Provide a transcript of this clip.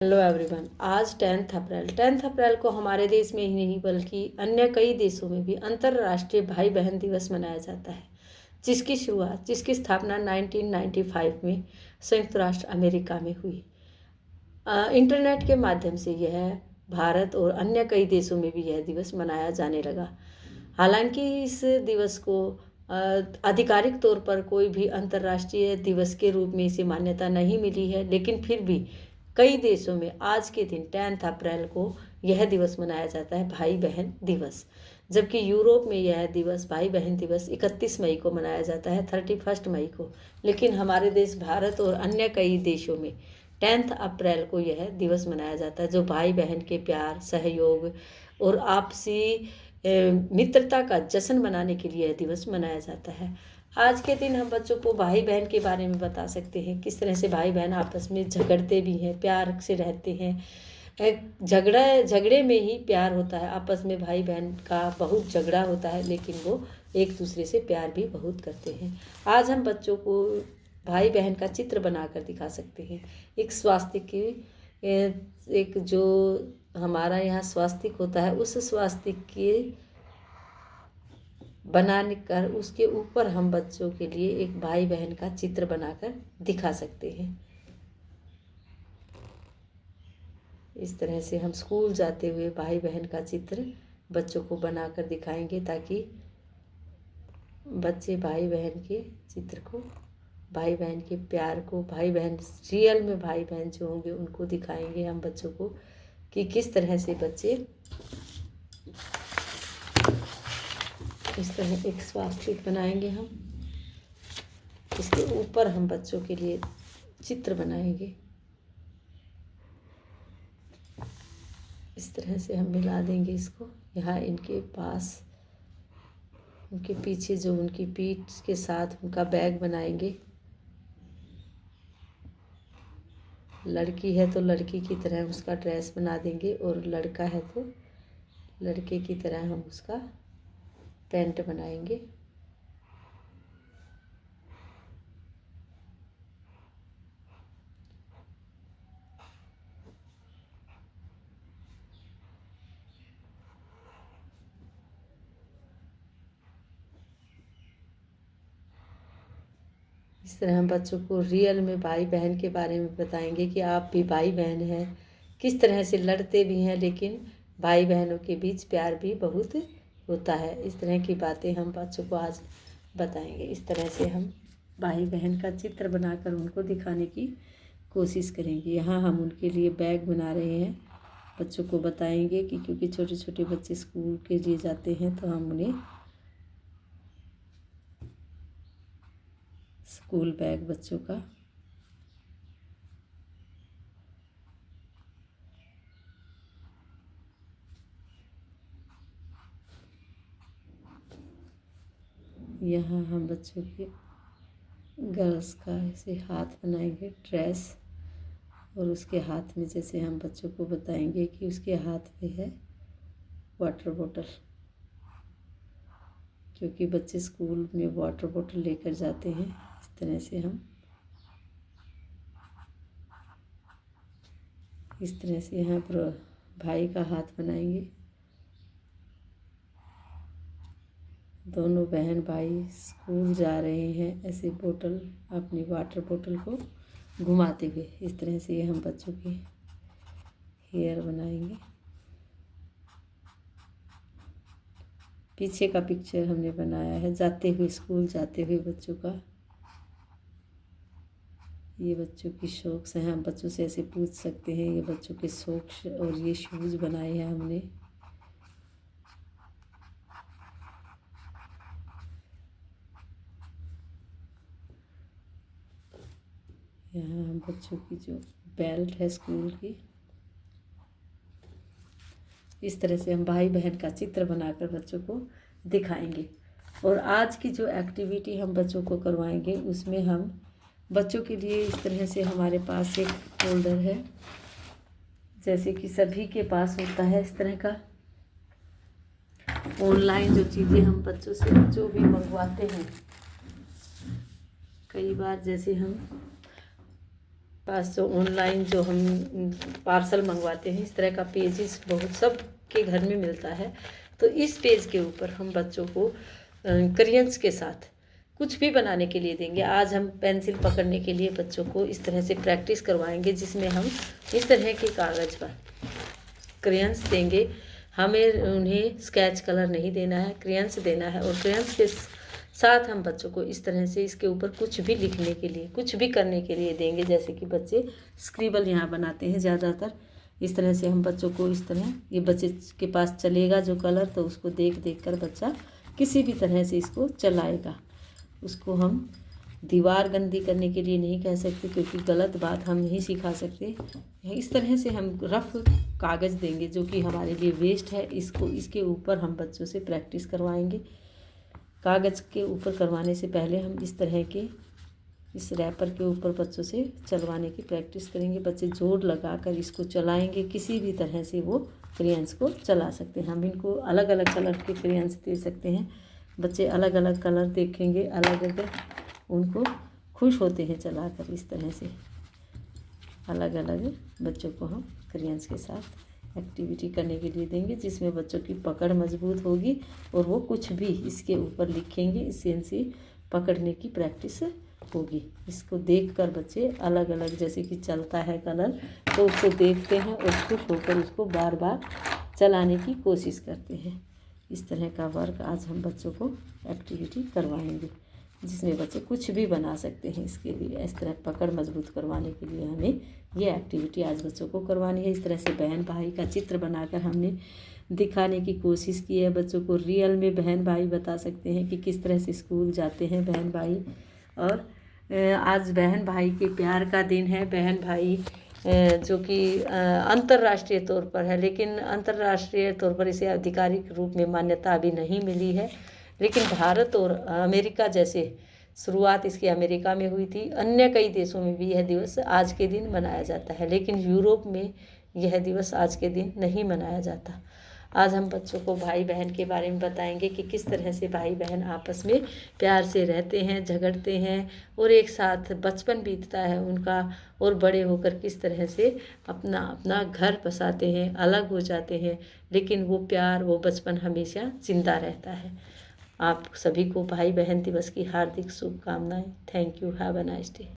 Hello everyone. आज 10th अप्रैल को हमारे देश में ही नहीं बल्कि अन्य कई देशों में भी अंतर्राष्ट्रीय भाई बहन दिवस मनाया जाता है, जिसकी स्थापना 1995 में संयुक्त राष्ट्र अमेरिका में हुई। इंटरनेट के माध्यम से यह भारत और अन्य कई देशों में भी यह दिवस मनाया जाने लगा। हालांकि इस दिवस को आधिकारिक तौर पर कोई भी अंतर्राष्ट्रीय दिवस के रूप में इसे मान्यता नहीं मिली है, लेकिन फिर भी कई देशों में आज के दिन 10th अप्रैल को यह दिवस मनाया जाता है, भाई बहन दिवस। जबकि यूरोप में यह दिवस भाई बहन दिवस 31 मई को मनाया जाता है, 31 मई को। लेकिन हमारे देश भारत और अन्य कई देशों में 10th अप्रैल को यह दिवस मनाया जाता है, जो भाई बहन के प्यार, सहयोग और आपसी मित्रता का जश्न मनाने के लिए यह दिवस मनाया जाता है। आज के दिन हम बच्चों को भाई बहन के बारे में बता सकते हैं, किस तरह से भाई बहन आपस में झगड़ते भी हैं, प्यार से रहते हैं। झगड़े में ही प्यार होता है। आपस में भाई बहन का बहुत झगड़ा होता है, लेकिन वो एक दूसरे से प्यार भी बहुत करते हैं। आज हम बच्चों को भाई बहन का चित्र बनाकर दिखा सकते हैं। एक स्वास्तिक की एक जो हमारा यहाँ स्वास्तिक होता है, उस स्वास्तिक के बनाने कर उसके ऊपर हम बच्चों के लिए एक भाई बहन का चित्र बनाकर दिखा सकते हैं। इस तरह से हम स्कूल जाते हुए भाई बहन का चित्र बच्चों को बनाकर दिखाएंगे, ताकि बच्चे भाई बहन के चित्र को, भाई बहन के प्यार को, भाई बहन रियल में भाई बहन जो होंगे उनको दिखाएंगे हम बच्चों को कि किस तरह से बच्चे इस तरह एक स्वास्तिक बनाएंगे हम। इसके ऊपर हम बच्चों के लिए चित्र बनाएंगे। इस तरह से हम मिला देंगे इसको। यहाँ इनके पास, उनके पीछे जो उनकी पीठ के साथ उनका बैग बनाएंगे। लड़की है तो लड़की की तरह उसका ड्रेस बना देंगे, और लड़का है तो लड़के की तरह हम उसका पैंट बनाएंगे। इस तरह हम बच्चों को रियल में भाई बहन के बारे में बताएंगे कि आप भी भाई बहन हैं, किस तरह से लड़ते भी हैं, लेकिन भाई बहनों के बीच प्यार भी बहुत होता है। इस तरह की बातें हम बच्चों को आज बताएंगे। इस तरह से हम भाई बहन का चित्र बनाकर उनको दिखाने की कोशिश करेंगे। यहाँ हम उनके लिए बैग बना रहे हैं। बच्चों को बताएंगे कि क्योंकि छोटे छोटे बच्चे स्कूल के लिए जाते हैं, तो हम उन्हें स्कूल बैग बच्चों का यहाँ हम बच्चों के गर्ल्स का ऐसे हाथ बनाएंगे, ड्रेस, और उसके हाथ में जैसे हम बच्चों को बताएंगे कि उसके हाथ में है वाटर बॉटल, क्योंकि बच्चे स्कूल में वाटर बॉटल लेकर जाते हैं। इस तरह से हम इस तरह से यहाँ पर भाई का हाथ बनाएंगे। दोनों बहन भाई स्कूल जा रहे हैं, ऐसे बोतल, अपनी वाटर बोतल को घुमाते हुए। इस तरह से ये हम बच्चों के हेयर बनाएंगे। पीछे का पिक्चर हमने बनाया है जाते हुए, स्कूल जाते हुए बच्चों का। ये बच्चों की शौक़ हैं, हम बच्चों से ऐसे पूछ सकते हैं ये बच्चों के शौक़। और ये शूज़ बनाए हैं हमने। यहाँ हम बच्चों की जो बेल्ट है स्कूल की, इस तरह से हम भाई बहन का चित्र बनाकर बच्चों को दिखाएंगे। और आज की जो एक्टिविटी हम बच्चों को करवाएंगे, उसमें हम बच्चों के लिए इस तरह से हमारे पास एक फोल्डर है, जैसे कि सभी के पास होता है इस तरह का। ऑनलाइन जो चीज़ें हम बच्चों से जो भी मंगवाते हैं, कई बार जैसे हम पास जो ऑनलाइन जो हम पार्सल मंगवाते हैं, इस तरह का पेजेस बहुत सब के घर में मिलता है। तो इस पेज के ऊपर हम बच्चों को क्रेयंस के साथ कुछ भी बनाने के लिए देंगे। आज हम पेंसिल पकड़ने के लिए बच्चों को इस तरह से प्रैक्टिस करवाएंगे, जिसमें हम इस तरह के कागज़ पर क्रेयंस देंगे। हमें उन्हें स्केच कलर नहीं देना है, क्रेयंस देना है। और क्रेयंस के साथ हम बच्चों को इस तरह से इसके ऊपर कुछ भी लिखने के लिए, कुछ भी करने के लिए देंगे। जैसे कि बच्चे स्क्रिबल यहाँ बनाते हैं ज़्यादातर, इस तरह से हम बच्चों को इस तरह, ये बच्चे के पास चलेगा जो कलर, तो उसको देख देख कर बच्चा किसी भी तरह से इसको चलाएगा। उसको हम दीवार गंदी करने के लिए नहीं कह सकते, क्योंकि गलत बात हम नहीं सिखा सकते। इस तरह से हम रफ कागज़ देंगे जो कि हमारे लिए वेस्ट है, इसके ऊपर हम बच्चों से प्रैक्टिस करवाएंगे। कागज़ के ऊपर करवाने से पहले हम इस तरह के इस रैपर के ऊपर बच्चों से चलवाने की प्रैक्टिस करेंगे। बच्चे जोर लगाकर इसको चलाएंगे, किसी भी तरह से वो क्रेयंस को चला सकते हैं। हम इनको अलग अलग कलर के क्रेयंस दे सकते हैं। बच्चे अलग अलग कलर देखेंगे, अलग अलग उनको खुश होते हैं चलाकर। इस तरह से अलग अलग बच्चों को हम क्रेयंस के साथ एक्टिविटी करने के लिए देंगे, जिसमें बच्चों की पकड़ मजबूत होगी और वो कुछ भी इसके ऊपर लिखेंगे। इससे इनसे पकड़ने की प्रैक्टिस होगी। इसको देखकर बच्चे अलग अलग, जैसे कि चलता है कलर, तो उसको देखते हैं और खुश होकर उसको बार बार चलाने की कोशिश करते हैं। इस तरह का वर्क आज हम बच्चों को एक्टिविटी करवाएंगे, जिसमें बच्चे कुछ भी बना सकते हैं। इसके लिए इस तरह पकड़ मजबूत करवाने के लिए हमें ये एक्टिविटी आज बच्चों को करवानी है। इस तरह से बहन भाई का चित्र बनाकर हमने दिखाने की कोशिश की है। बच्चों को रियल में बहन भाई बता सकते हैं कि किस तरह से स्कूल जाते हैं बहन भाई। और आज बहन भाई के प्यार का दिन है। बहन भाई जो कि अंतर्राष्ट्रीय तौर पर है, लेकिन अंतर्राष्ट्रीय तौर पर इसे आधिकारिक रूप में मान्यता अभी नहीं मिली है। लेकिन भारत और अमेरिका जैसे, शुरुआत इसकी अमेरिका में हुई थी, अन्य कई देशों में भी यह दिवस आज के दिन मनाया जाता है, लेकिन यूरोप में यह दिवस आज के दिन नहीं मनाया जाता। आज हम बच्चों को भाई बहन के बारे में बताएंगे कि किस तरह से भाई बहन आपस में प्यार से रहते हैं, झगड़ते हैं और एक साथ बचपन बीतता है उनका, और बड़े होकर किस तरह से अपना अपना घर बसाते हैं, अलग हो जाते हैं, लेकिन वो प्यार, वो बचपन हमेशा जिंदा रहता है। आप सभी को भाई बहन दिवस की हार्दिक शुभकामनाएं। Thank you. Have a nice day.